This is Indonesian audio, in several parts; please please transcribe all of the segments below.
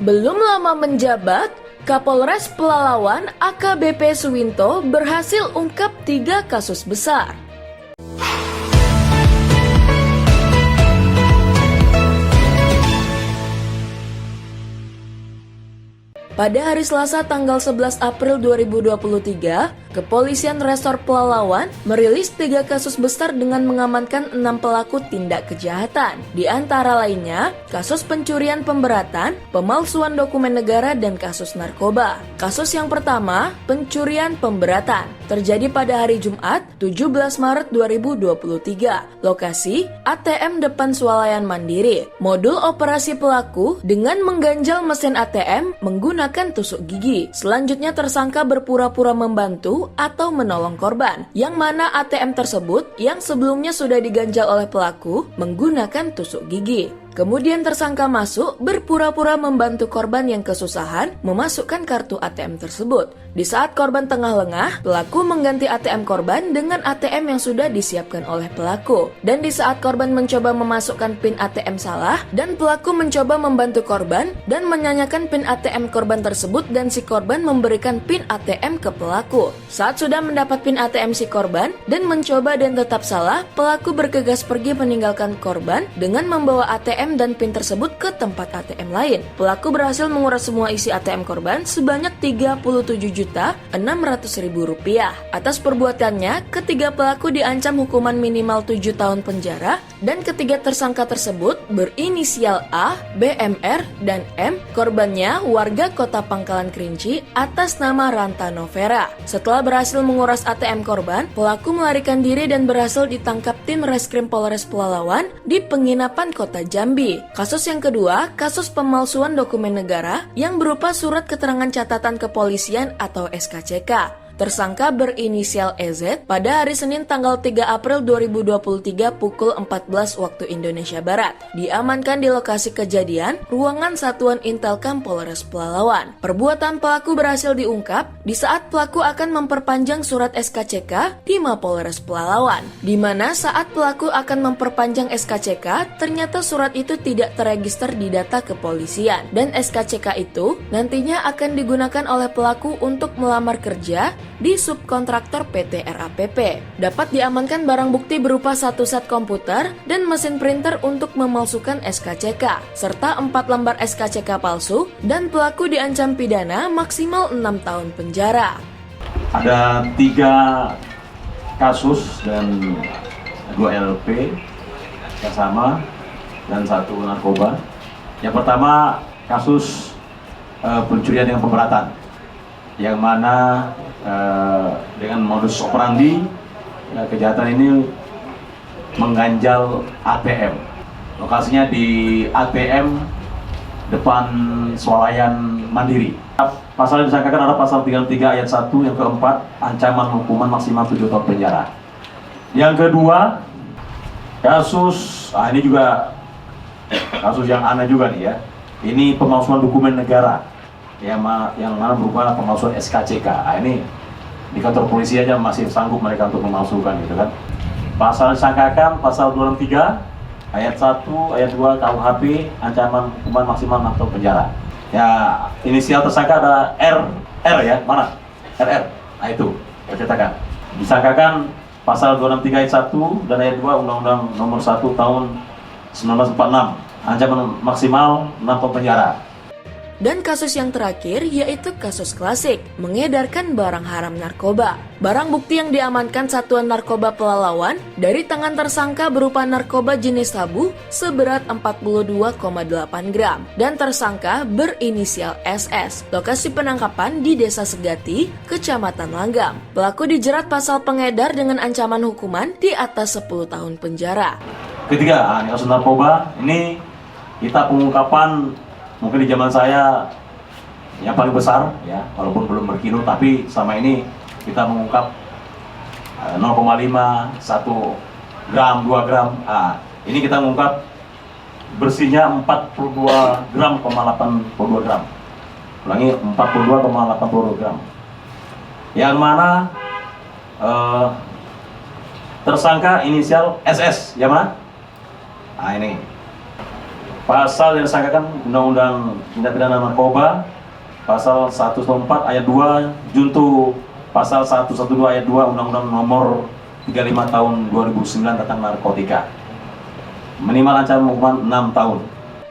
Belum lama menjabat, Kapolres Pelalawan AKBP Suwinto berhasil ungkap 3 kasus besar. Pada hari Selasa tanggal 11 April 2023, Kepolisian Resor Pelalawan merilis 3 kasus besar dengan mengamankan 6 pelaku tindak kejahatan. Di antara lainnya, kasus pencurian pemberatan, pemalsuan dokumen negara, dan kasus narkoba. Kasus yang pertama, pencurian pemberatan, terjadi pada hari Jumat 17 Maret 2023. Lokasi, ATM depan Swalayan Mandiri. Modul operasi pelaku dengan mengganjal mesin ATM menggunakan tusuk gigi. Selanjutnya tersangka berpura-pura membantu atau menolong korban, yang mana ATM tersebut yang sebelumnya sudah diganjal oleh pelaku menggunakan tusuk gigi. Kemudian tersangka masuk berpura-pura membantu korban yang kesusahan memasukkan kartu ATM tersebut. Di saat korban tengah lengah, pelaku mengganti ATM korban dengan ATM yang sudah disiapkan oleh pelaku. Dan di saat korban mencoba memasukkan PIN ATM salah, dan pelaku mencoba membantu korban dan menanyakan PIN ATM korban tersebut, dan si korban memberikan PIN ATM ke pelaku. Saat sudah mendapat PIN ATM si korban dan mencoba dan tetap salah, pelaku bergegas pergi meninggalkan korban dengan membawa ATM dan PIN tersebut ke tempat ATM lain. Pelaku berhasil menguras semua isi ATM korban sebanyak Rp37.600.000. Atas perbuatannya, ketiga pelaku diancam hukuman minimal 7 tahun penjara dan ketiga tersangka tersebut berinisial A, BMR, dan M. Korbannya warga Kota Pangkalan Kerinci atas nama Ranta Novera. Setelah berhasil menguras ATM korban, pelaku melarikan diri dan berhasil ditangkap tim Reskrim Polres Pelalawan di penginapan Kota Jambi. Kasus yang kedua, kasus pemalsuan dokumen negara yang berupa surat keterangan catatan kepolisian atau SKCK. Tersangka berinisial EZ pada hari Senin tanggal 3 April 2023 pukul 14 waktu Indonesia Barat diamankan di lokasi kejadian ruangan Satuan Intelkam Polres Pelalawan. Perbuatan pelaku berhasil diungkap di saat pelaku akan memperpanjang surat SKCK di Mapolres Pelalawan, di mana saat pelaku akan memperpanjang SKCK ternyata surat itu tidak terregister di data kepolisian, dan SKCK itu nantinya akan digunakan oleh pelaku untuk melamar kerja di subkontraktor PT RAPP. Dapat diamankan barang bukti berupa 1 set komputer dan mesin printer untuk memalsukan SKCK, serta 4 lembar SKCK palsu, dan pelaku diancam pidana maksimal 6 tahun penjara. Ada 3 kasus dan 2 LP yang sama dan 1 narkoba. Yang pertama, kasus pencurian dengan pemberatan, yang mana dengan modus operandi kejahatan ini mengganjal ATM. Lokasinya di ATM depan Swalayan Mandiri. Pasal yang disangkakan adalah pasal 33 ayat 1 yang keempat, ancaman hukuman maksimal 7 tahun penjara. Yang kedua, kasus ini juga kasus yang aneh juga nih ya. Ini pemalsuan dokumen negara yang mana berupa pemalsuan SKCK. Ini di kantor polisi aja masih sanggup mereka untuk memalsukan gitu kan. Pasal disangkakan pasal 23 ayat 1 ayat 2 KUHP, ancaman hukuman maksimal 6 tahun penjara. Ya, inisial tersangka ada R ya, mana? RR. Nah itu, tercetakan. Disangkakan pasal 263 ayat 1 dan ayat 2 Undang-Undang Nomor 1 Tahun 1946, ancaman maksimal 6 tahun penjara. Dan kasus yang terakhir yaitu kasus klasik, mengedarkan barang haram narkoba. Barang bukti yang diamankan Satuan Narkoba Pelalawan dari tangan tersangka berupa narkoba jenis sabu seberat 42,8 gram. Dan tersangka berinisial SS. Lokasi penangkapan di Desa Segati, Kecamatan Langgam. Pelaku dijerat pasal pengedar dengan ancaman hukuman di atas 10 tahun penjara. Ketiga, kasus narkoba ini kita pengungkapan mungkin di zaman saya yang paling besar ya, walaupun belum berkilo, tapi selama ini kita mengungkap 0,5, 1 gram, 2 gram. Ini kita mengungkap bersihnya 42 gram, 82 gram. Ulangi, 42,82 gram. Yang mana tersangka inisial SS, ya mana? Ini Pasal yang disangkakan Undang-Undang Tindak Pidana Narkoba, Pasal 114 ayat 2 junto Pasal 112 ayat 2 Undang-Undang Nomor 35 tahun 2009 tentang narkotika. Minimal ancaman hukuman 6 tahun.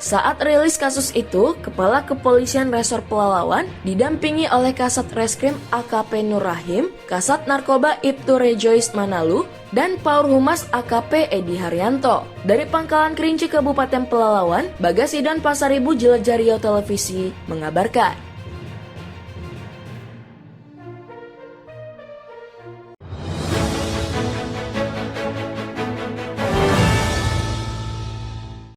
Saat rilis kasus itu, Kepala Kepolisian Resor Pelalawan didampingi oleh Kasat Reskrim AKP Nur Rahim, Kasat Narkoba Ibtu Rejoice Manalu, dan Paur Humas AKP Edi Haryanto. Dari Pangkalan Kerinci Kabupaten Pelalawan, Bagasidon Pasaribu Jelajah Riau Televisi mengabarkan.